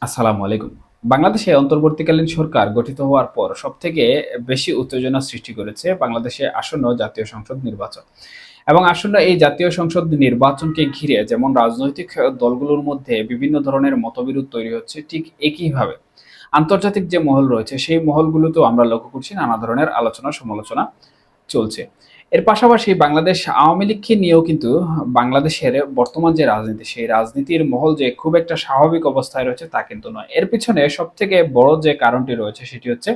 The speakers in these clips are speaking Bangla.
আসসালামু আলাইকুম। বাংলাদেশে অন্তর্বর্তীকালীন সরকার গঠিত হওয়ার পর সবথেকে বেশি উত্তেজনা সৃষ্টি করেছে বাংলাদেশে আসন্ন জাতীয় সংসদ নির্বাচন। এবং আসন্ন এই জাতীয় সংসদ নির্বাচনকে ঘিরে যেমন রাজনৈতিক দলগুলোর মধ্যে বিভিন্ন ধরনের মতবিরোধ তৈরি হচ্ছে, ঠিক একইভাবে আন্তর্জাতিক যে মহল রয়েছে সেই মহলগুলোতেও আমরা লক্ষ্য করছি নানা ধরনের আলোচনা সমালোচনা চলছে। এর পাশাপাশি বাংলাদেশ আওয়ামী লীগকে নিয়েও কিন্তু বাংলাদেশের বর্তমান যে রাজনীতি, সেই রাজনীতির মহল যে খুব একটা স্বাভাবিক অবস্থায় রয়েছে তা কিন্তু নয়। এর পিছনে সবথেকে বড় যে কারণটি রয়েছে সেটি হচ্ছে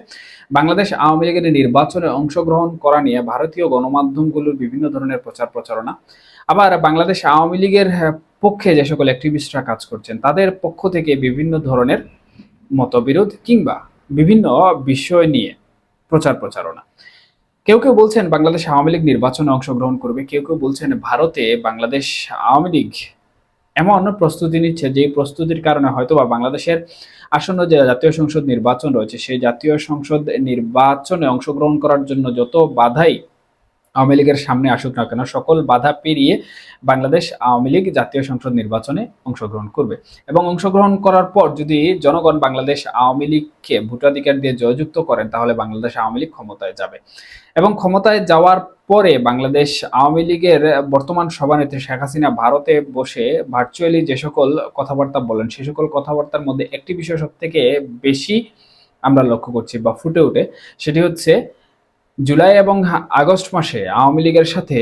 বাংলাদেশ আওয়ামী লীগের নির্বাচনে অংশগ্রহণ করা নিয়ে ভারতীয় গণমাধ্যমগুলোর বিভিন্ন ধরনের প্রচার প্রচারণা। আবার বাংলাদেশ আওয়ামী লীগের পক্ষে যে সকল অ্যাক্টিভিস্টরা কাজ করছেন তাদের পক্ষ থেকে বিভিন্ন ধরনের মতবিরোধ কিংবা বিভিন্ন বিষয় নিয়ে প্রচার প্রচারণা। কেউ কেউ বলছেন বাংলাদেশ আওয়ামী লীগ নির্বাচনে অংশগ্রহণ করবে, কেউ কেউ বলছেন ভারতে বাংলাদেশ আওয়ামী লীগ এমন প্রস্তুতি নিচ্ছে যে প্রস্তুতির কারণে হয়তোবা বাংলাদেশের আসন্ন যে জাতীয় সংসদ নির্বাচন রয়েছে সেই জাতীয় সংসদ নির্বাচনে অংশগ্রহণ করার জন্য যত বাধাই আওয়ামী লীগের সামনে আসুক না কেন সকল বাধা পেরিয়ে বাংলাদেশ আওয়ামী লীগ জাতীয় সংসদ নির্বাচনে অংশগ্রহণ করবে। এবং অংশগ্রহণ করার পর যদি জনগণ বাংলাদেশ আওয়ামী লীগকে ভোটাধিকার দিয়ে জয়যুক্ত করেন তাহলে বাংলাদেশ আওয়ামী লীগ ক্ষমতায় যাবে। এবং ক্ষমতায় যাওয়ার পরে বাংলাদেশ আওয়ামী লীগের বর্তমান সভানেত্রী শেখ হাসিনা ভারতে বসে ভার্চুয়ালি যে সকল কথাবার্তা বলেন সেই সকল কথাবার্তার মধ্যে একটি বিষয় সব থেকে বেশি আমরা লক্ষ্য করছি বা ফুটে ওঠে, সেটি হচ্ছে জুলাই এবং আগস্ট মাসে আওয়ামী লীগের সাথে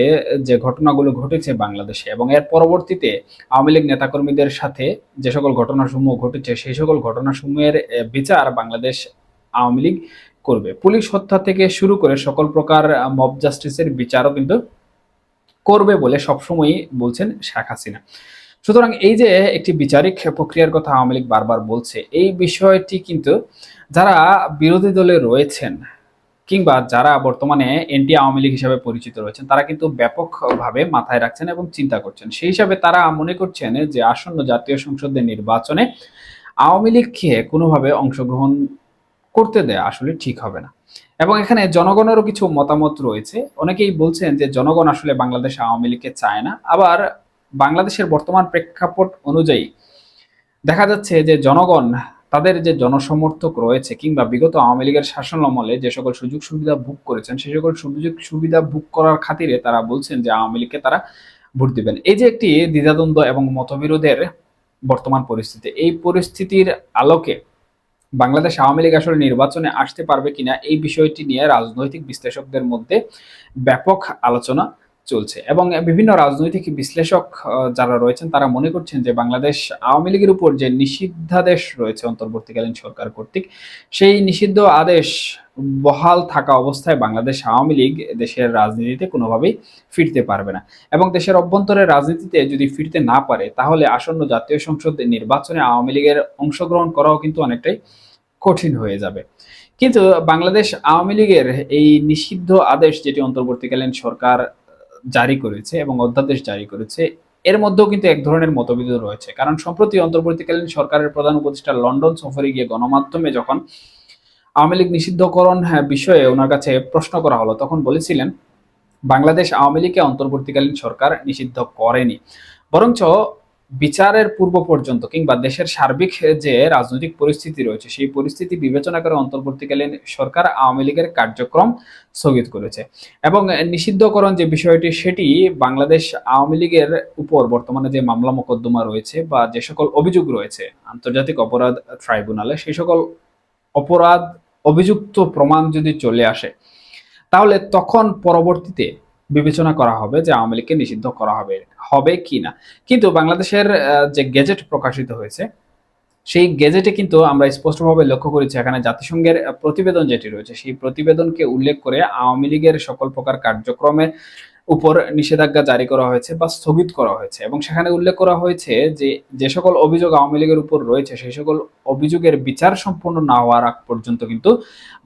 যে ঘটনাগুলো ঘটেছে বাংলাদেশে এবং এর পরবর্তীতে আওয়ামী লীগ নেতাকর্মীদের সাথে যে সকল ঘটনাসমূহ ঘটেছে সেই সকল ঘটনাসমূহের বিচার বাংলাদেশ আওয়ামী লীগ করবে। পুলিশ হত্যা থেকে শুরু করে সকল প্রকার মব জাস্টিসের বিচারও কিন্তু করবে বলে সবসময়ই বলছেন শেখ হাসিনা। সুতরাং এই যে একটি বিচারিক প্রক্রিয়ার কথা আওয়ামী লীগ বারবার বলছে, এই বিষয়টি কিন্তু যারা বিরোধী দলে রয়েছেন কিংবা যারা বর্তমানে এনটি আওয়ামী লীগ হিসাবে পরিচিত রয়েছেন তারা কিন্তু ব্যাপকভাবে মাথায় রাখছেন এবং চিন্তা করছেন। সেই হিসাবে তারা মনে করছেন যে আসন্ন জাতীয় সংসদের নির্বাচনে আওয়ামী লীগকে কোনোভাবে অংশগ্রহণ করতে দেয়া আসলে ঠিক হবে না। এবং এখানে জনগণেরও কিছু মতামত রয়েছে। অনেকেই বলছেন যে জনগণ আসলে বাংলাদেশ আওয়ামী লীগকে চায় না। আবার বাংলাদেশের বর্তমান প্রেক্ষাপট অনুযায়ী দেখা যাচ্ছে যে জনগণ তাদের যে জনসমর্থক রয়েছে কিংবা বিগত আওয়ামী লীগের শাসন আমলে যে সকল সুযোগ সুবিধা ভোগ করেছেন সেই সকল সুযোগ সুবিধা ভোগ করার খাতিরে তারা বলছেন যে আওয়ামী লীগকে তারা ভোট দিবেন। এই যে একটি দ্বিধাদ্বন্দ্ব এবং মতবিরোধের বর্তমান পরিস্থিতি, এই পরিস্থিতির আলোকে বাংলাদেশ আওয়ামী লীগ আসলে নির্বাচনে আসতে পারবে কিনা এই বিষয়টি নিয়ে রাজনৈতিক বিশ্লেষকদের মধ্যে ব্যাপক আলোচনা চলছে। এবং বিভিন্ন রাজনৈতিক বিশ্লেষক যারা রয়েছেন তারা মনে করছেন যে বাংলাদেশ আওয়ামী লীগের উপর যে নিষিদ্ধাদেশ রয়েছে অন্তর্বর্তীকালীন সরকার কর্তৃক সেই নিষিদ্ধ আদেশ বহাল থাকা অবস্থায় বাংলাদেশ আওয়ামী লীগ দেশের রাজনীতিতে কোনোভাবেই ফিরতে পারবে না। এবং দেশের অভ্যন্তরের রাজনীতিতে যদি ফিরতে না পারে তাহলে আসন্ন জাতীয় সংসদ নির্বাচনে আওয়ামী লীগের অংশগ্রহণ করাও কিন্তু অনেকটাই কঠিন হয়ে যাবে। কিন্তু বাংলাদেশ আওয়ামী লীগের এই নিষিদ্ধ আদেশ যেটি অন্তর্বর্তীকালীন সরকার জারি করেছে এবং অধ্যাদেশ জারি করেছে এর মধ্যেও কিন্তু এক ধরনের মতবিরোধ রয়েছে। কারণ সম্প্রতি অন্তর্বর্তীকালীন সরকারের প্রধান উপদেষ্টা লন্ডন সফরে গিয়ে গণমাধ্যমে যখন আওয়ামী লীগ নিষিদ্ধকরণ বিষয়ে ওনার কাছে প্রশ্ন করা হলো তখন বলেছিলেন বাংলাদেশ আওয়ামী লীগকে অন্তর্বর্তীকালীন সরকার নিষিদ্ধ করেনি, বরঞ্চ বিচারের পূর্ব পর্যন্ত কিংবা দেশের সার্বিক যে রাজনৈতিক পরিস্থিতি রয়েছে সেই পরিস্থিতি বিবেচনা করে অন্তর্বর্তীকালীন সরকার আওয়ামী লীগের কার্যক্রম স্থগিত করেছে। এবং নিষিদ্ধকরণ যে বিষয়টি সেটি বাংলাদেশ আওয়ামী লীগের উপর বর্তমানে যে মামলা মোকদ্দমা রয়েছে বা যে সকল অভিযোগ রয়েছে আন্তর্জাতিক অপরাধ ট্রাইব্যুনালে সেই সকল অপরাধ অভিযুক্ত প্রমাণ যদি চলে আসে তাহলে তখন পরবর্তীতে বিবেচনা করা হবে যে আওয়ামী লীগকে নিষিদ্ধ করা হবে হবে কি না। কিন্তু বাংলাদেশের যে গেজেট প্রকাশিত হয়েছে সেই গেজেটে কিন্তু আমরা স্পষ্টভাবে লক্ষ্য করেছি এখানে জাতিসংঘের প্রতিবেদন যেটি রয়েছে সেই প্রতিবেদনকে উল্লেখ করে আওয়ামী লীগের সকল প্রকার কার্যক্রমের উপর নিষেধাজ্ঞা জারি করা হয়েছে বা স্থগিত করা হয়েছে। এবং সেখানে উল্লেখ করা হয়েছে যে যে সকল অভিযোগ আওয়ামী লীগের উপর রয়েছে সেই সকল অভিযোগের বিচার সম্পন্ন না হওয়ার আগ পর্যন্ত কিন্তু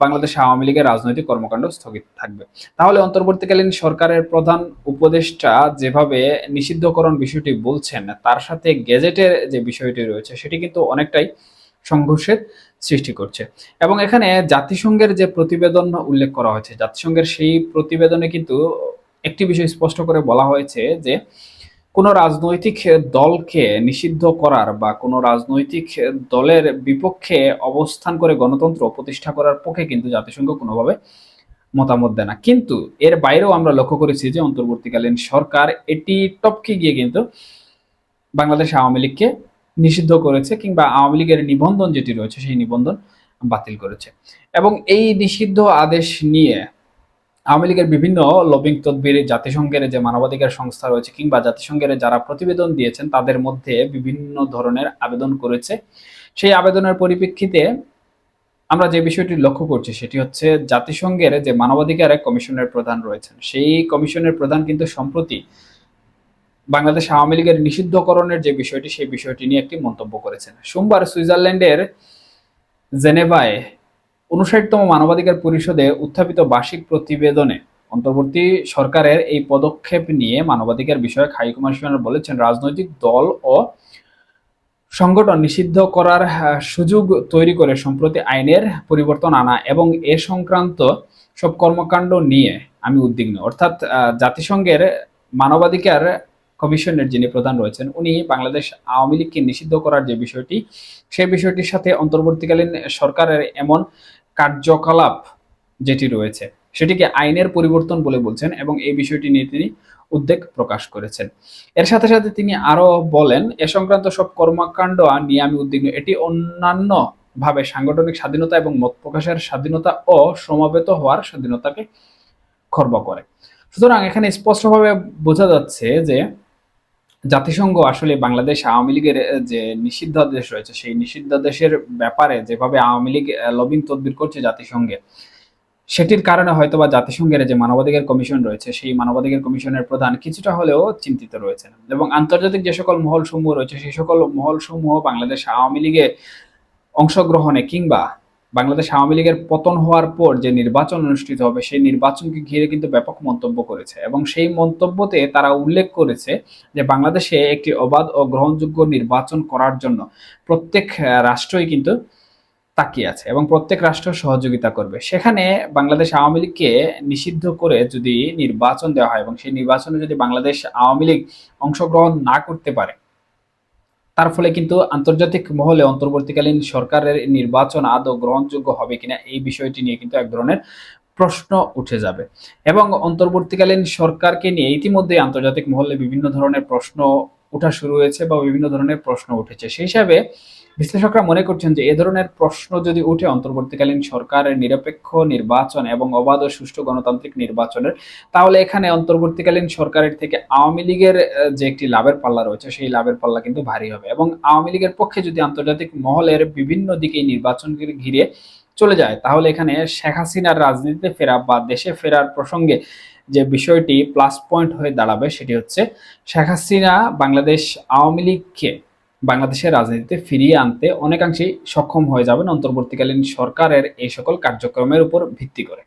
বাংলাদেশ আওয়ামী লীগের রাজনৈতিক কর্মকাণ্ড স্থগিত থাকবে। তাহলে অন্তর্বর্তীকালীন সরকারের প্রধান উপদেষ্টা যেভাবে নিষিদ্ধকরণ বিষয়টি বলছেন তার সাথে গেজেটের যে বিষয়টি রয়েছে সেটি কিন্তু অনেকটাই সংঘর্ষের সৃষ্টি করছে। এবং এখানে জাতিসংঘের যে প্রতিবেদন উল্লেখ করা হয়েছে জাতিসংঘের সেই প্রতিবেদনে কিন্তু একটি বিষয় স্পষ্ট করে বলা হয়েছে যে কোনো রাজনৈতিক দলকে নিষিদ্ধ করার বা কোনো রাজনৈতিক দলের বিপক্ষে অবস্থান করে গণতন্ত্র প্রতিষ্ঠা করার পক্ষে কিন্তু জাতিসংঘ কোনোভাবে মতামত দেয় না। কিন্তু এর বাইরেও আমরা লক্ষ্য করেছি যে অন্তর্বর্তীকালীন সরকার এটি টপকে গিয়ে কিন্তু বাংলাদেশ আওয়ামী লীগকে নিষিদ্ধ করেছে, কিংবা আওয়ামী লীগের নিবন্ধন যেটি রয়েছে সেই নিবন্ধন বাতিল করেছে। এবং এই নিষিদ্ধ আদেশ নিয়ে আওয়ামী লীগের বিভিন্ন লবিং তদবির, জাতিসংঘের যে মানবাধিকার সংস্থা রয়েছে কিংবা জাতিসংঘের যারা প্রতিবেদন দিয়েছেন তাদের মধ্যে বিভিন্ন ধরনের আবেদন করেছে। সেই আবেদনের পরিপ্রেক্ষিতে আমরা যে বিষয়টি লক্ষ্য করছি সেটি হচ্ছে জাতিসংঘের যে মানবাধিকার কমিশনের প্রধান রয়েছেন সেই কমিশনের প্রধান কিন্তু সম্প্রতি বাংলাদেশ আওয়ামী লীগের নিষিদ্ধকরণের যে বিষয়টি সেই বিষয়টি নিয়ে একটি মন্তব্য করেছেন। সোমবার সুইজারল্যান্ডের জেনেভায় ৫৯তম মানবাধিকার পরিষদে উত্থাপিত বার্ষিক প্রতিবেদনে অন্তর্বর্তী সরকারের এই পদক্ষেপ নিয়ে মানবাধিকার বিষয়ক হাই কমিশনার বলেছেন, রাজনৈতিক দল ও সংগঠন নিষিদ্ধ করার সুযোগ তৈরি করে সম্প্রতি আইনের পরিবর্তন আনা এবং এ সংক্রান্ত সব কর্মকাণ্ড নিয়ে আমি উদ্বিগ্ন। অর্থাৎ জাতিসংঘের মানবাধিকার কমিশনের যিনি প্রধান রয়েছেন উনি বাংলাদেশ আওয়ামী লীগকে নিষিদ্ধ করার যে বিষয়টি সেই বিষয়টির সাথে অন্তর্বর্তীকালীন সরকারের এমন কার্যকলাপ যেটি রয়েছে সেটিকে আইনের পরিবর্তন বলে বলছেন এবং এই বিষয়টি নিয়ে তিনি উদ্বেগ প্রকাশ করেছেন। এর সাথে সাথে তিনি আরো বলেন, এ সংক্রান্ত সব কর্মকাণ্ড নিয়ে আমি উদ্বিগ্ন। এটি অন্যান্য ভাবে সাংগঠনিক স্বাধীনতা এবং মত প্রকাশের স্বাধীনতা ও সমাবেত হওয়ার স্বাধীনতাকে খর্ব করে। সুতরাং এখানে স্পষ্টভাবে বোঝা যাচ্ছে যে জাতিসংঘ আসলে বাংলাদেশ আওয়ামী লীগের যে নিষিদ্ধাদেশ রয়েছে সেই নিষিদ্ধাদেশের ব্যাপারে যেভাবে আওয়ামী লীগ লবিং তদবির করছে জাতিসংঘে, সেটির কারণে হয়তোবা জাতিসংঘের যে মানবাধিকার কমিশন রয়েছে সেই মানবাধিকার কমিশনের প্রধান কিছুটা হলেও চিন্তিত রয়েছেন। এবং আন্তর্জাতিক যে সকল মহল সমূহ রয়েছে সেই সকল মহল সমূহ বাংলাদেশ আওয়ামী লীগে অংশগ্রহণে কিংবা বাংলাদেশ আওয়ামী লীগের পতন হওয়ার পর যে নির্বাচন অনুষ্ঠিত হবে সেই নির্বাচনকে ঘিরে কিন্তু ব্যাপক মন্তব্য করেছে এবং সেই মন্তব্যতে তারা উল্লেখ করেছে যে বাংলাদেশে একটি অবাধ ও গ্রহণযোগ্য নির্বাচন করার জন্য প্রত্যেক রাষ্ট্রই কিন্তু তাকিয়ে আছে এবং প্রত্যেক রাষ্ট্র সহযোগিতা করবে। সেখানে বাংলাদেশ আওয়ামী লীগকে নিষিদ্ধ করে যদি নির্বাচন দেওয়া হয় এবং সেই নির্বাচনে যদি বাংলাদেশ আওয়ামী লীগ অংশগ্রহণ না করতে পারে, তার ফলে কিন্তু আন্তর্জাতিক মহলে অন্তর্বর্তীকালীন সরকারের নির্বাচন আদৌ গ্রহণযোগ্য হবে কিনা এই বিষয়টি নিয়ে কিন্তু এক ধরনের প্রশ্ন উঠে যাবে। এবং অন্তর্বর্তীকালীন সরকারকে নিয়ে ইতিমধ্যে আন্তর্জাতিক মহলে বিভিন্ন ধরনের প্রশ্ন ওঠা শুরু হয়েছে বা বিভিন্ন ধরনের প্রশ্ন উঠেছে। সেই হিসাবে বিশ্লেষকরা মনে করছেন যে এ ধরনের প্রশ্ন যদি উঠে অন্তর্বর্তীকালীন সরকারের নিরপেক্ষ নির্বাচন এবং অবাধ ও সুষ্ঠু গণতান্ত্রিক নির্বাচনের, তাহলে এখানে অন্তর্বর্তীকালীন সরকারের থেকে আওয়ামী লীগের যে একটি লাভের পাল্লা রয়েছে সেই লাভের পাল্লা কিন্তু ভারী হবে। এবং আওয়ামী লীগের পক্ষে যদি আন্তর্জাতিক মহলের বিভিন্ন দিকে নির্বাচনকে ঘিরে চলে যায় তাহলে এখানে শেখ হাসিনার রাজনীতিতে ফেরা বা দেশে ফেরার প্রসঙ্গে যে বিষয়টি প্লাস পয়েন্ট হয়ে দাঁড়াবে সেটি হচ্ছে শেখ হাসিনা বাংলাদেশ আওয়ামী লীগকে বাংলাদেশের রাজনীতিতে ফিরিয়ে আনতে অনেকাংশেই সক্ষম হয়ে যাবেন অন্তর্বর্তীকালীন সরকারের এই সকল কার্যক্রমের উপর ভিত্তি করে।